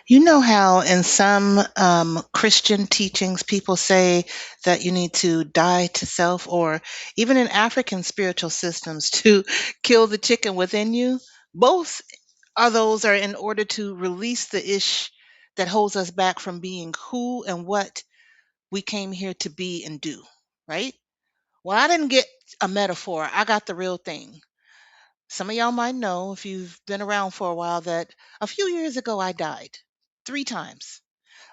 You know how in some Christian teachings people say that you need to die to self, or even in African spiritual systems to kill the chicken within you? Both are those are in order to release the ish that holds us back from being who and what we came here to be and do, right? Well, I didn't get a metaphor, I got the real thing. Some of y'all might know if you've been around for a while that a few years ago I died 3 times.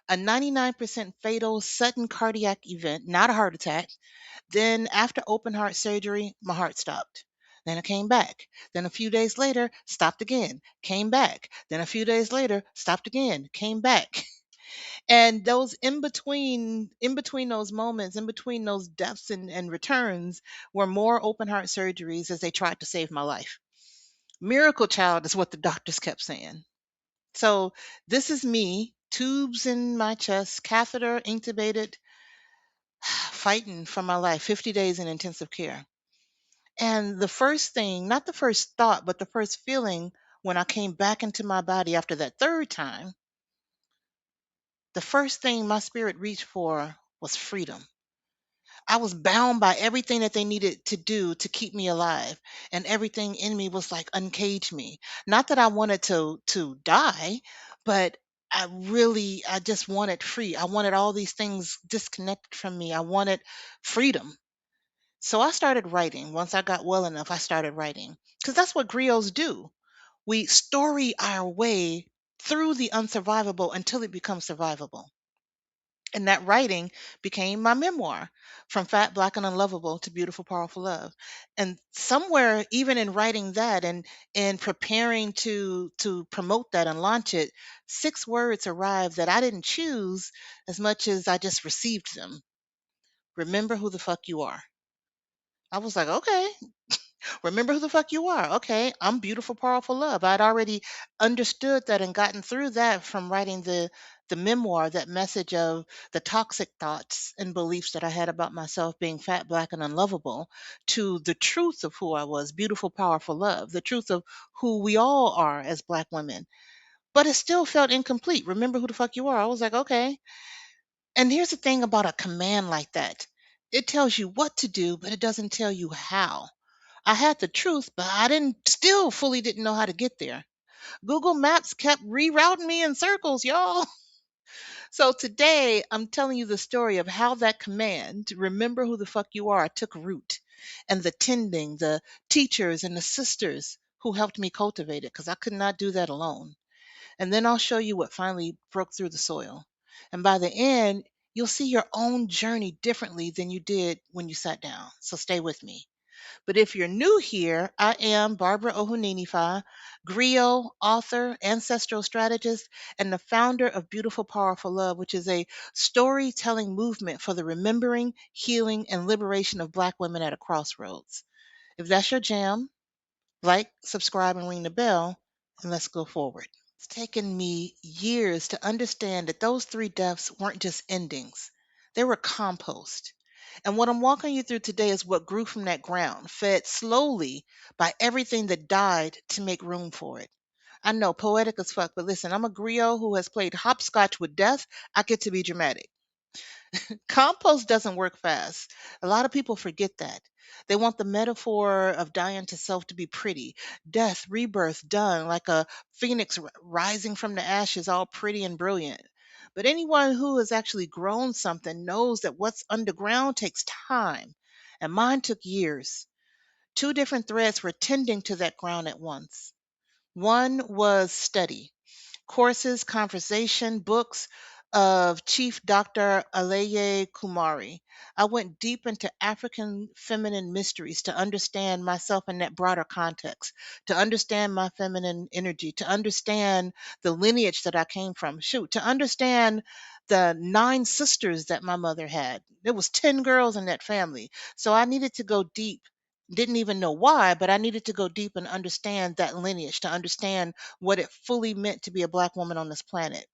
A 99% fatal sudden cardiac event, not a heart attack. Then, after open heart surgery, my heart stopped. Then it came back. Then a few days later, stopped again, came back. Then a few days later, stopped again, came back. And those in between those moments, in between those deaths and returns, were more open heart surgeries as they tried to save my life. Miracle child is what the doctors kept saying. So this is me, tubes in my chest, catheter intubated, fighting for my life, 50 days in intensive care. And the first thing, not the first thought, but the first feeling when I came back into my body after that third time, the first thing my spirit reached for was freedom. I was bound by everything that they needed to do to keep me alive, and everything in me was like uncage me. Not that I wanted to die, but I just wanted free. I wanted all these things disconnected from me. I wanted freedom. So I started writing. Once I got well enough, I started writing because that's what griots do. We story our way through the unsurvivable until it becomes survivable. And that writing became my memoir, From Fat, Black, and Unlovable to Beautiful, Powerful Love. And somewhere, even in writing that and preparing to promote that and launch it, 6 words arrived that I didn't choose as much as I just received them. Remember who the fuck you are. I was like, okay, remember who the fuck you are. Okay, I'm beautiful, powerful love. I'd already understood that and gotten through that from writing the memoir, that message of the toxic thoughts and beliefs that I had about myself being fat, black, and unlovable, to the truth of who I was, beautiful, powerful love, the truth of who we all are as black women. But it still felt incomplete. Remember who the fuck you are. I was like, okay. And here's the thing about a command like that. It tells you what to do, but it doesn't tell you how. I had the truth, but I didn't still fully didn't know how to get there. Google Maps kept rerouting me in circles, y'all. So today I'm telling you the story of how that command, remember who the fuck you are, took root, and the tending, the teachers and the sisters who helped me cultivate it because I could not do that alone. And then I'll show you what finally broke through the soil. And by the end, you'll see your own journey differently than you did when you sat down. So stay with me. But if you're new here, I am Barbara Ohuninifa, griot, author, ancestral strategist, and the founder of Beautiful Powerful Love, which is a storytelling movement for the remembering, healing, and liberation of Black women at a crossroads. If that's your jam, like, subscribe, and ring the bell, and let's go forward. It's taken me years to understand that those 3 deaths weren't just endings, they were compost. And what I'm walking you through today is what grew from that ground, fed slowly by everything that died to make room for it. I know, poetic as fuck, but listen, I'm a griot who has played hopscotch with death. I get to be dramatic. Compost doesn't work fast. A lot of people forget that. They want the metaphor of dying to self to be pretty. Death, rebirth, done like a phoenix rising from the ashes, all pretty and brilliant. But anyone who has actually grown something knows that what's underground takes time. And mine took years. 2 different threads were tending to that ground at once. One was study, courses, conversation, books of Chief Dr. Aleye Kumari. I went deep into African feminine mysteries to understand myself in that broader context, to understand my feminine energy, to understand the lineage that I came from. Shoot, to understand the 9 sisters that my mother had. There was 10 girls in that family. So I needed to go deep. Didn't even know why, but I needed to go deep and understand that lineage, to understand what it fully meant to be a Black woman on this planet.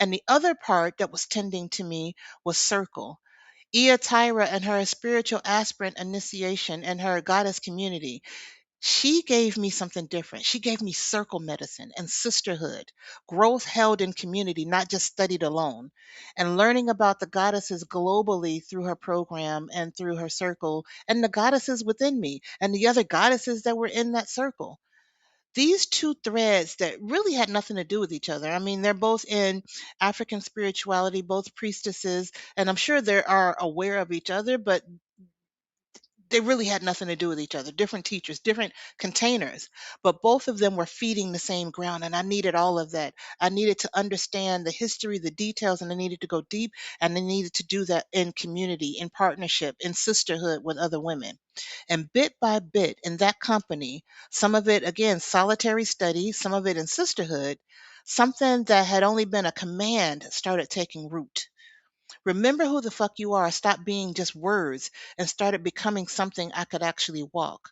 And the other part that was tending to me was circle. Ea Tyra and her spiritual aspirant initiation and her goddess community. She gave me something different. She gave me circle medicine and sisterhood, growth held in community, not just studied alone, and learning about the goddesses globally through her program and through her circle, and the goddesses within me and the other goddesses that were in that circle. These two threads that really had nothing to do with each other. I mean, they're both in African spirituality, both priestesses, and I'm sure they are aware of each other, but they really had nothing to do with each other. Different teachers, different containers, but both of them were feeding the same ground. And I needed all of that. I needed to understand the history, the details, and I needed to go deep. And I needed to do that in community, in partnership, in sisterhood with other women. And bit by bit in that company, some of it, again, solitary study, some of it in sisterhood, something that had only been a command started taking root. Remember who the fuck you are. Stop being just words and started becoming something I could actually walk.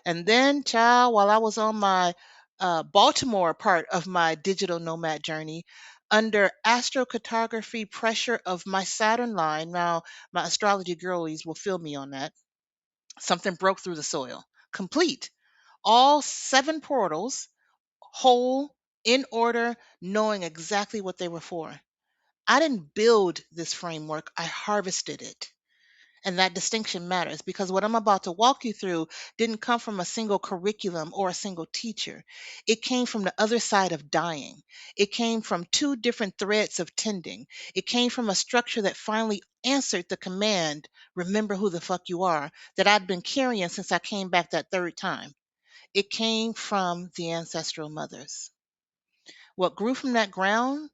And then, child, while I was on my Baltimore part of my digital nomad journey, under astrocartography pressure of my Saturn line, now my astrology girlies will feel me on that, something broke through the soil. Complete. All 7 portals, whole, in order, knowing exactly what they were for. I didn't build this framework, I harvested it. And that distinction matters because what I'm about to walk you through didn't come from a single curriculum or a single teacher. It came from the other side of dying. It came from 2 different threads of tending. It came from a structure that finally answered the command, remember who the fuck you are, that I'd been carrying since I came back that 3rd time. It came from the ancestral mothers. What grew from that ground,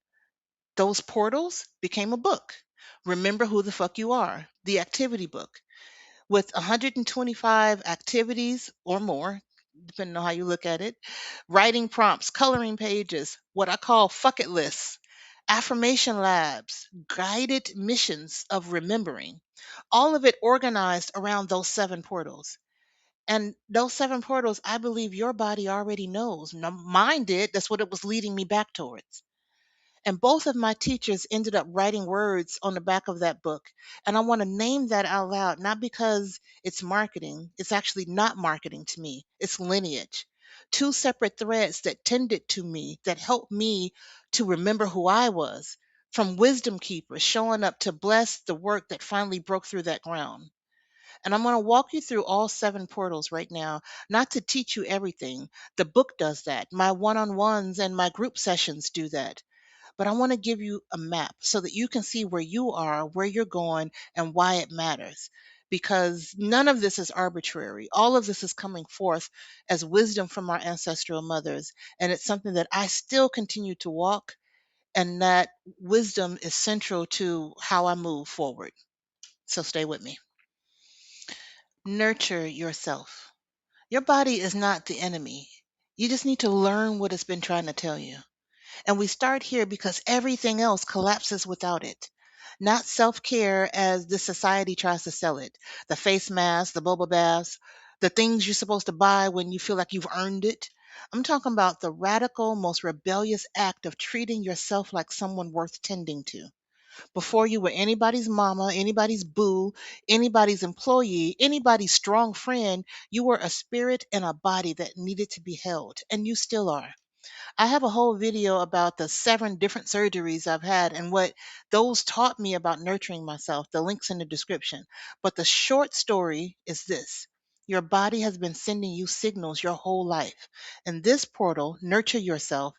those portals, became a book. Remember who the fuck you are, the activity book with 125 activities or more, depending on how you look at it, writing prompts, coloring pages, what I call fuck it lists, affirmation labs, guided missions of remembering, all of it organized around those 7 portals. And those 7 portals, I believe your body already knows. Now, mine did. That's what it was leading me back towards. And both of my teachers ended up writing words on the back of that book. And I want to name that out loud, not because it's marketing. It's actually not marketing to me, it's lineage. 2 separate threads that tended to me, that helped me to remember who I was, from wisdom keepers showing up to bless the work that finally broke through that ground. And I'm going to walk you through all 7 portals right now, not to teach you everything. The book does that. My one on ones and my group sessions do that, but I want to give you a map so that you can see where you are, where you're going, and why it matters. Because none of this is arbitrary. All of this is coming forth as wisdom from our ancestral mothers. And it's something that I still continue to walk, and that wisdom is central to how I move forward. So stay with me. Nurture yourself. Your body is not the enemy. You just need to learn what it's been trying to tell you. And we start here because everything else collapses without it. Not self care as the society tries to sell it. The face masks, the boba baths, the things you're supposed to buy when you feel like you've earned it. I'm talking about the radical, most rebellious act of treating yourself like someone worth tending to. Before you were anybody's mama, anybody's boo, anybody's employee, anybody's strong friend, you were a spirit and a body that needed to be held, and you still are. I have a whole video about the 7 different surgeries I've had and what those taught me about nurturing myself. The link's in the description. But the short story is this: your body has been sending you signals your whole life. And this portal, Nurture Yourself,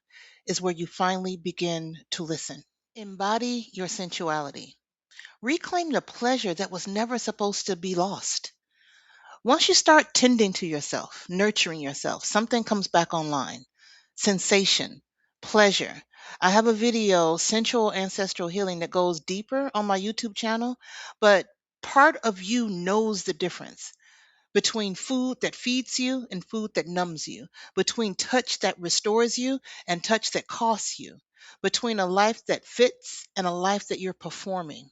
is where you finally begin to listen. Embody your sensuality. Reclaim the pleasure that was never supposed to be lost. Once you start tending to yourself, nurturing yourself, something comes back online. Sensation, pleasure. I have a video, Sensual Ancestral Healing, that goes deeper on my YouTube channel, but part of you knows the difference between food that feeds you and food that numbs you, between touch that restores you and touch that costs you, between a life that fits and a life that you're performing.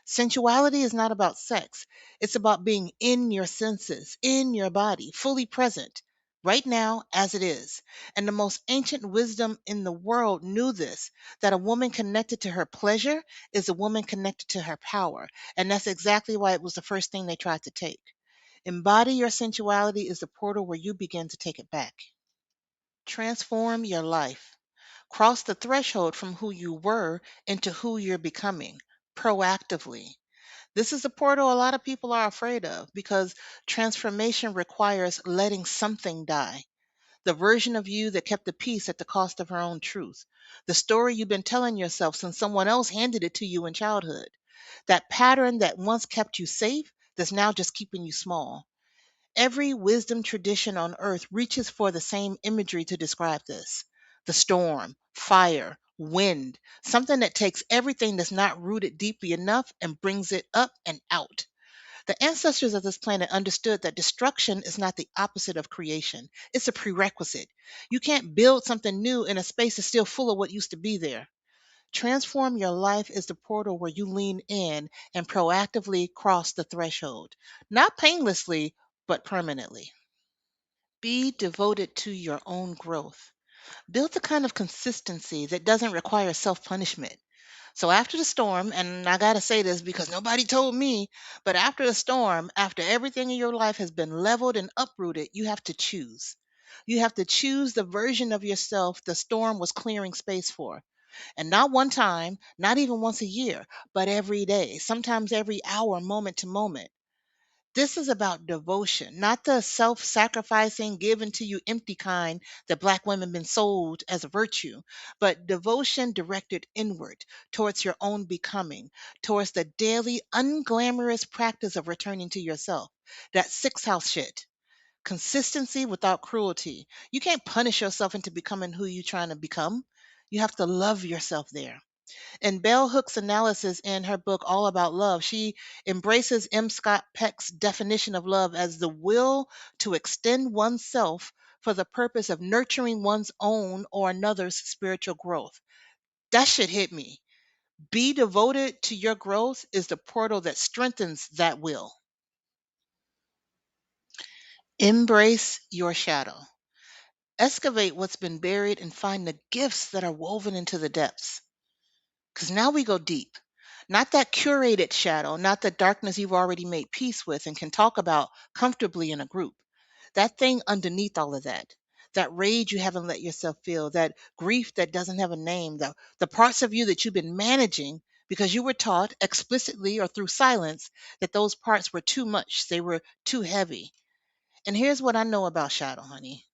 Sensuality is not about sex. It's about being in your senses, in your body, fully present, right now as it is. And the most ancient wisdom in the world knew this, that a woman connected to her pleasure is a woman connected to her power. And that's exactly why it was the first thing they tried to take. Embody your sensuality is the portal where you begin to take it back. Transform your life. Cross the threshold from who you were into who you're becoming proactively. This is a portal a lot of people are afraid of because transformation requires letting something die. The version of you that kept the peace at the cost of her own truth. The story you've been telling yourself since someone else handed it to you in childhood. That pattern that once kept you safe that's now just keeping you small. Every wisdom tradition on earth reaches for the same imagery to describe this: the storm, fire, wind, something that takes everything that's not rooted deeply enough and brings it up and out. The ancestors of this planet understood that destruction is not the opposite of creation, it's a prerequisite. You can't build something new in a space that's still full of what used to be there. Transform your life is the portal where you lean in and proactively cross the threshold, not painlessly, but permanently. Be devoted to your own growth. Build the kind of consistency that doesn't require self punishment. So after the storm, and I got to say this because nobody told me, but after the storm, after everything in your life has been leveled and uprooted, you have to choose. You have to choose the version of yourself the storm was clearing space for. And not one time, not even once a year, but every day, sometimes every hour, moment to moment. This is about devotion, not the self sacrificing, given to you empty kind that Black women been sold as a virtue, but devotion directed inward towards your own becoming, towards the daily, unglamorous practice of returning to yourself. That six house shit. Consistency without cruelty. You can't punish yourself into becoming who you're trying to become. You have to love yourself there. In Bell Hook's analysis in her book All About Love, she embraces M. Scott Peck's definition of love as the will to extend oneself for the purpose of nurturing one's own or another's spiritual growth. That shit hit me. Be devoted to your growth is the portal that strengthens that will. Embrace your shadow. Excavate what's been buried and find the gifts that are woven into the depths. Because now we go deep. Not that curated shadow, not the darkness you've already made peace with and can talk about comfortably in a group. That thing underneath all of that. That rage you haven't let yourself feel, that grief that doesn't have a name, the parts of you that you've been managing because you were taught explicitly or through silence that those parts were too much, they were too heavy. And here's what I know about shadow, honey.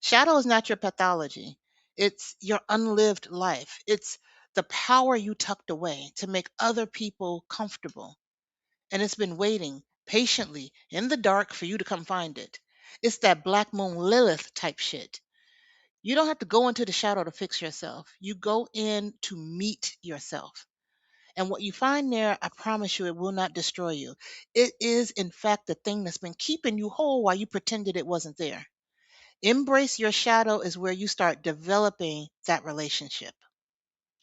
Shadow is not your pathology. It's your unlived life. It's the power you tucked away to make other people comfortable. And it's been waiting patiently in the dark for you to come find it. It's that Black Moon Lilith type shit. You don't have to go into the shadow to fix yourself. You go in to meet yourself. And what you find there, I promise you, it will not destroy you. It is, in fact, the thing that's been keeping you whole while you pretended it wasn't there. Embrace your shadow is where you start developing that relationship.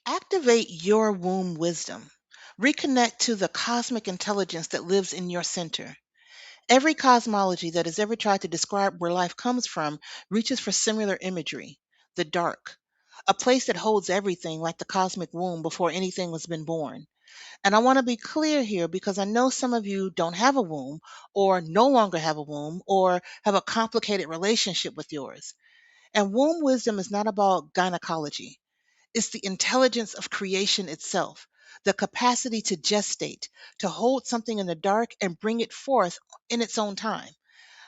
Activate your womb wisdom. Reconnect to the cosmic intelligence that lives in your center. Every cosmology that has ever tried to describe where life comes from reaches for similar imagery: the dark, a place that holds everything like the cosmic womb before anything was been born. And I want to be clear here because I know some of you don't have a womb or no longer have a womb or have a complicated relationship with yours. And womb wisdom is not about gynecology. It's the intelligence of creation itself, the capacity to gestate, to hold something in the dark and bring it forth in its own time.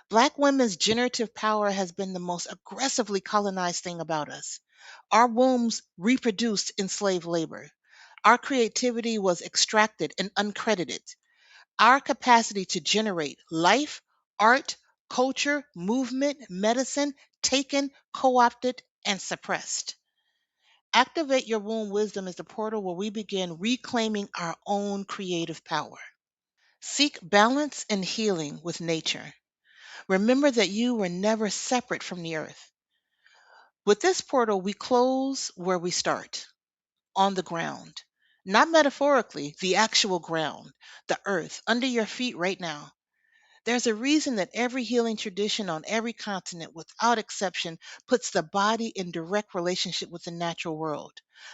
Black women's generative power has been the most aggressively colonized thing about us. Our wombs reproduced enslaved labor. Our creativity was extracted and uncredited. Our capacity to generate life, art, culture, movement, medicine, taken, co opted, and suppressed. Activate Your Womb Wisdom is the portal where we begin reclaiming our own creative power. Seek balance and healing with nature. Remember that you were never separate from the earth. With this portal, we close where we start, on the ground. Not metaphorically, the actual ground, the earth, under your feet right now. There's a reason that every healing tradition on every continent, without exception, puts the body in direct relationship with the natural world,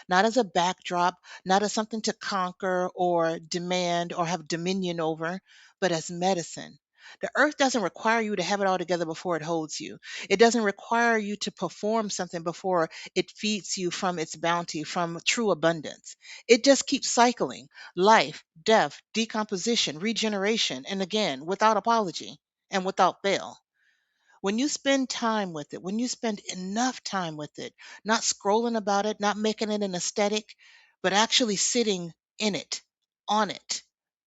not as a backdrop, not as something to conquer or demand or have dominion over, but as medicine. The earth doesn't require you to have it all together before it holds you. It doesn't require you to perform something before it feeds you from its bounty, from true abundance. It just keeps cycling life, death, decomposition, regeneration, and again, without apology and without fail. When you spend time with it, when you spend enough time with it, not scrolling about it, not making it an aesthetic, but actually sitting in it, on it,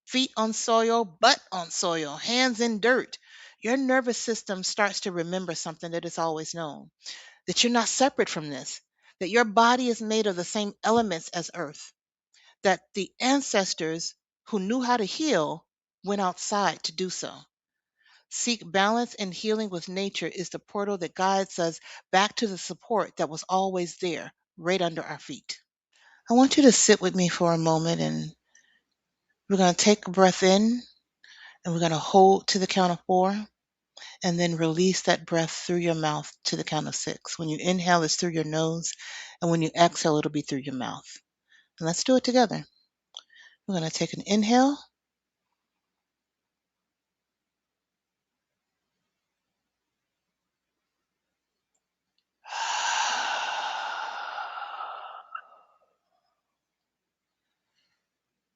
feet on soil, butt on soil, hands in dirt, your nervous system starts to remember something that it's always known, that you're not separate from this, that your body is made of the same elements as earth, that the ancestors who knew how to heal went outside to do so. Seek balance and healing with nature is the portal that guides us back to the support that was always there, right under our feet. I want you to sit with me for a moment, and we're going to take a breath in and we're going to hold to the count of 4 and then release that breath through your mouth to the count of 6. When you inhale, it's through your nose, and when you exhale, it'll be through your mouth. And let's do it together. We're going to take an inhale.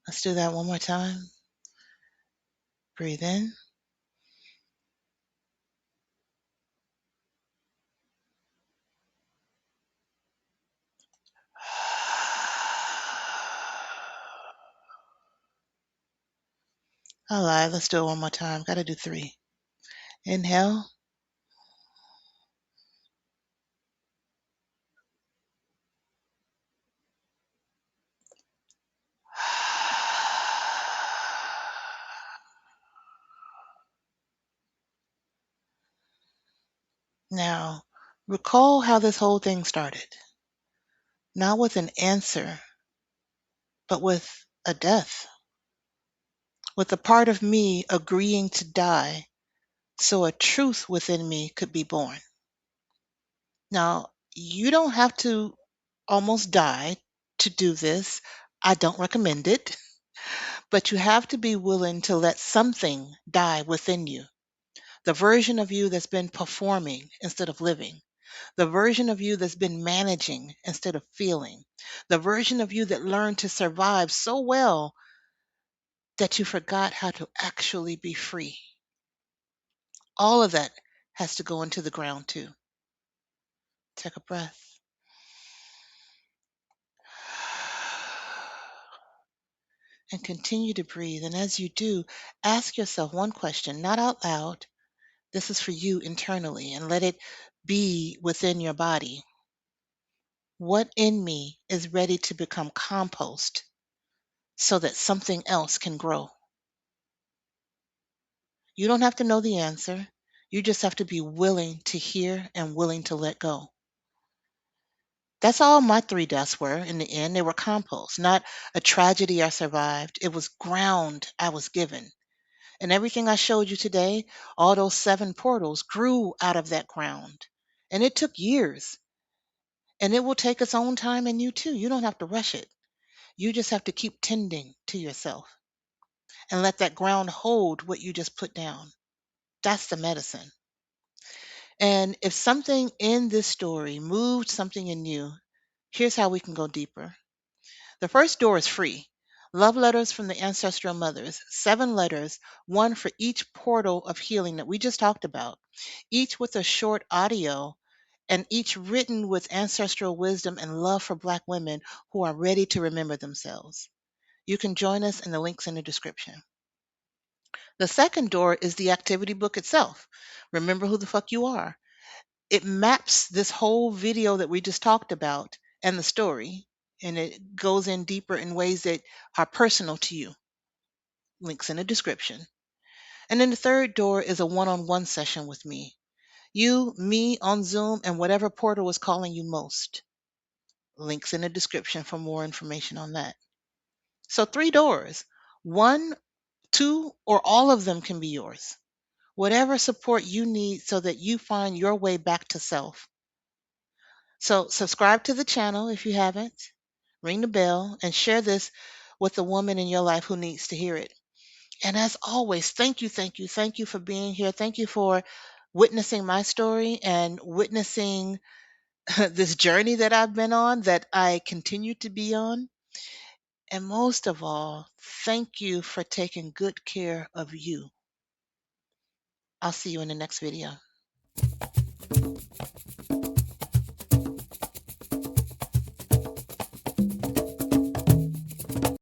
Let's do that one more time. Breathe in. All right, let's do it one more time. Got to do 3. Inhale. Now, recall how this whole thing started. Not with an answer, but with a death. With a part of me agreeing to die so a truth within me could be born. Now, you don't have to almost die to do this. I don't recommend it. But you have to be willing to let something die within you. The version of you that's been performing instead of living. The version of you that's been managing instead of feeling. The version of you that learned to survive so well that you forgot how to actually be free. All of that has to go into the ground too. Take a breath. And continue to breathe. And as you do, ask yourself one question, not out loud. This is for you internally, and let it be within your body. What in me is ready to become compost so that something else can grow? You don't have to know the answer. You just have to be willing to hear and willing to let go. That's all my 3 deaths were in the end. They were compost, not a tragedy I survived. It was ground I was given. And everything I showed you today, all those 7 portals grew out of that ground. And it took years. And it will take its own time in you too. You don't have to rush it. You just have to keep tending to yourself and let that ground hold what you just put down. That's the medicine. And if something in this story moved something in you, here's how we can go deeper. The first door is free. Love letters from the Ancestral Mothers, 7 letters, one for each portal of healing that we just talked about, each with a short audio and each written with ancestral wisdom and love for Black women who are ready to remember themselves. You can join us in the links in the description. The second door is the activity book itself. Remember who the fuck you are. It maps this whole video that we just talked about and the story, and it goes in deeper in ways that are personal to you. Links in the description. And then the third door is a one-on-one session with me. You, me on Zoom, and whatever portal is calling you most. Links in the description for more information on that. So 3 doors. 1, 2, or all of them can be yours. Whatever support you need so that you find your way back to self. So subscribe to the channel if you haven't. Ring the bell and share this with the woman in your life who needs to hear it. And as always, thank you, thank you, thank you for being here. Thank you for witnessing my story and witnessing this journey that I've been on, that I continue to be on. And most of all, thank you for taking good care of you. I'll see you in the next video.